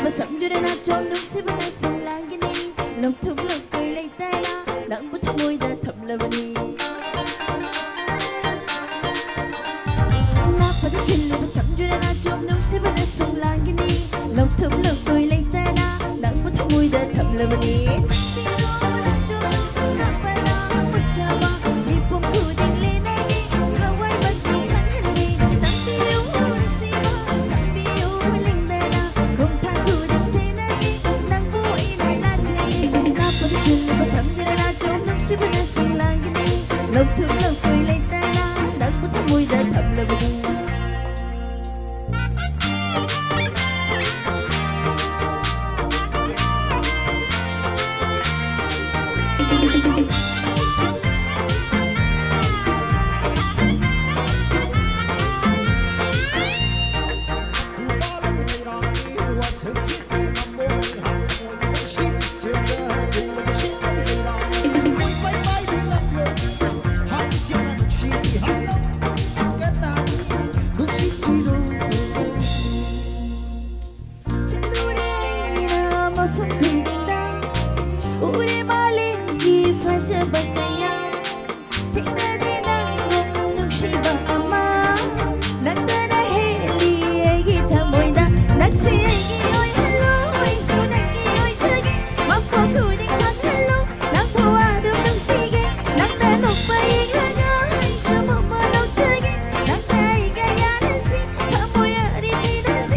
và sậm vô đây na trong đúng xí bên sông lang cái đi lòng thum lòng cười lấy tay na nắng bút môi đã thầm là đi na phải cái chuyện và sậm vô đây na trong đúng xí bên sông lang cái đi lòng thum lòng cười lấy tay na nắng bút môi đã thầm là đi lòng thương lòng cười lên ta na nắng của tháng mùi đã thầm là đi 우리 멀리 파져봤나요 팅나디 난공 눈시방 아마 낭따라 헬리에게 다 모인다 낚시에게 어이 헬로 어이 소나기 어이 저기 먹고 그딩 막 헬로 낭포와도 눈시게 낭따 오빠에게 하냐 수모모로 저기 낭따이가 야는시 바보야 리피는시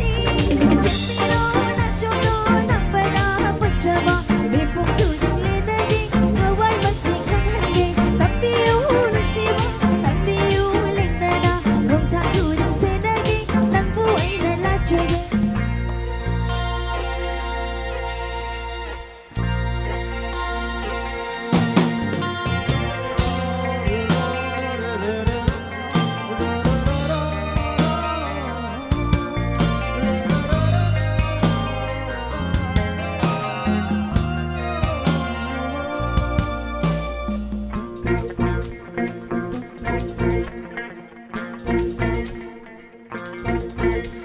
재미로 나 좀더 나빠라 붙잡아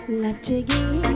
làm chơi game